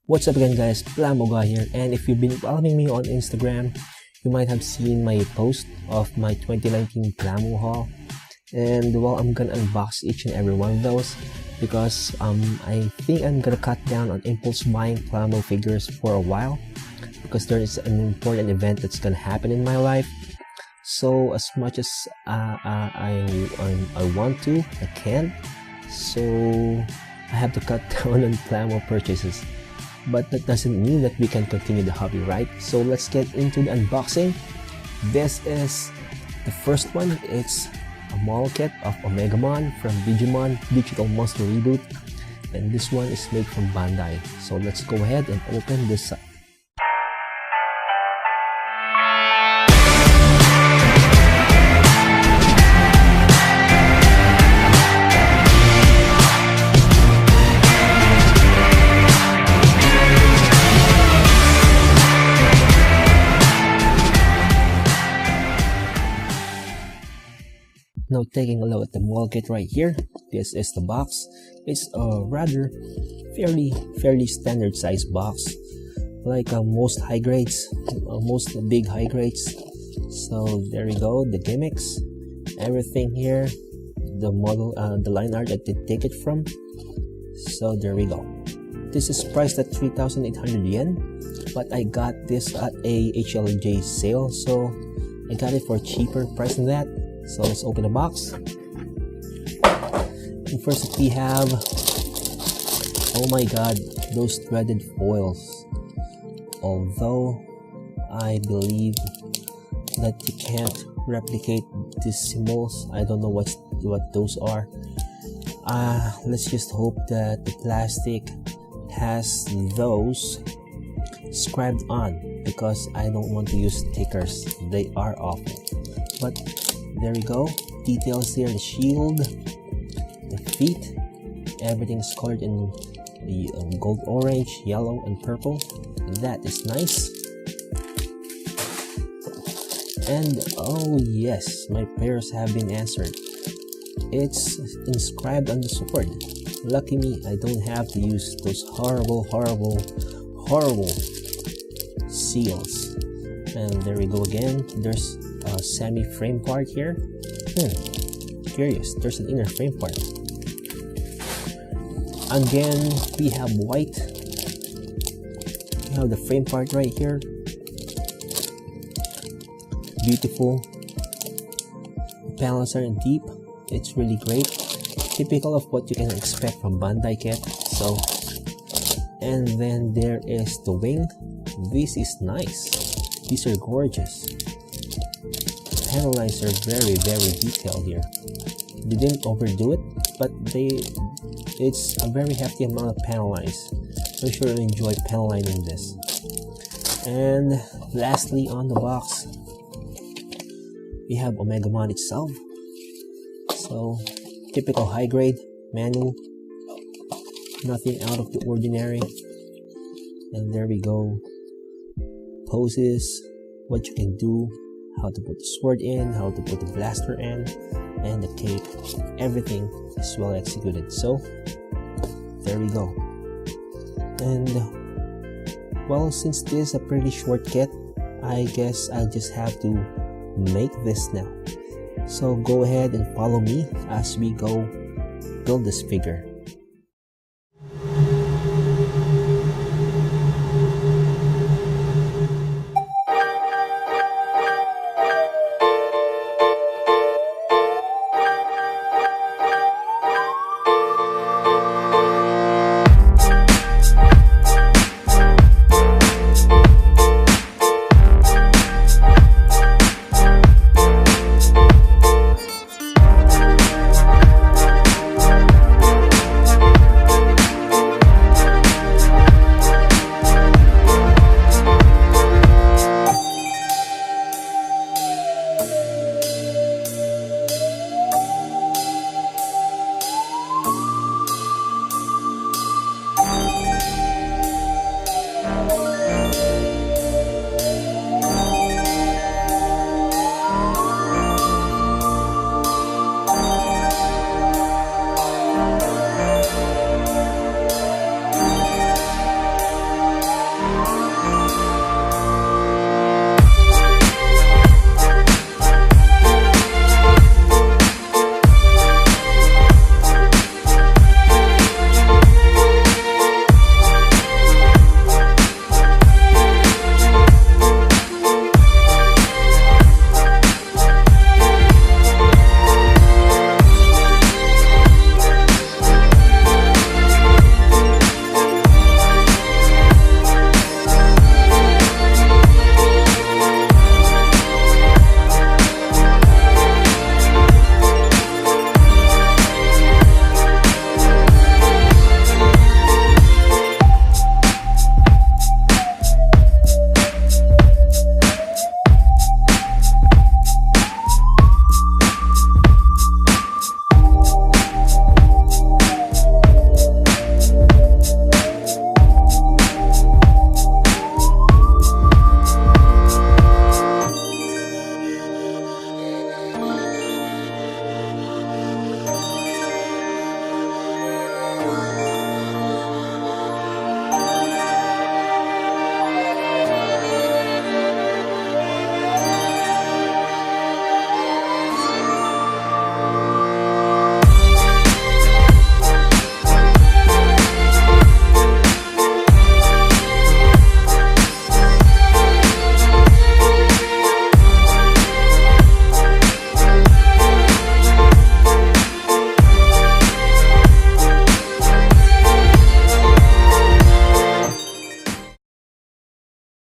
What's up again, guys? Plamoguy here, and if you've been following me on Instagram, you might have seen my post of my 2019 Plamo haul. And well, I'm gonna unbox each and every one of those because I think I'm gonna cut down on impulse buying Plamo figures for a while because there is an important event that's gonna happen in my life. So as much as I want to, I can't. So I have to cut down on Plamo purchases. But that doesn't mean that we can continue the hobby, right? So let's get into the unboxing. This is the first one. It's a model kit of Omegamon from Digimon Digital Monster Reboot, and this one is made from Bandai. So let's go ahead and open this up. Now taking a look at the model kit right here, this is the box. It's a rather fairly standard size box, like most high grades, most big high grades. So there you go, the gimmicks, everything here, the model, the line art that they take it from. So there we go. This is priced at 3,800 yen, but I got this at a HLJ sale, so I got it for a cheaper price than that. So let's open the box. And first we have, oh my god, those threaded foils. Although I believe that you can't replicate these symbols, I don't know what those are. Let's just hope that the plastic has those scribed on, because I don't want to use stickers. They are awful. But there we go, details here, the shield, the feet, everything is colored in the gold, orange, yellow, and purple. That is nice. And oh yes, my prayers have been answered. It's inscribed on the sword. Lucky me, I don't have to use those horrible seals. And there we go again, there's a semi-frame part here. Curious, there's an inner frame part. Again, we have white. We have the frame part right here. Beautiful. The panels are deep. It's really great. Typical of what you can expect from Bandai kit. So, and then there is the wing. This is nice. These are gorgeous. Panel lines are very detailed here. They didn't overdo it, but it's a very hefty amount of panel lines. So I'm sure you'll enjoy panel lining this. And lastly on the box, we have Omegamon itself. So typical high grade manual, nothing out of the ordinary. And there we go, poses, what you can do, how to put the sword in, how to put the blaster in, and the cape. Everything is well executed. So there we go. And well, since this is a pretty short kit, I guess I'll just have to make this now. So go ahead and follow me as we go build this figure.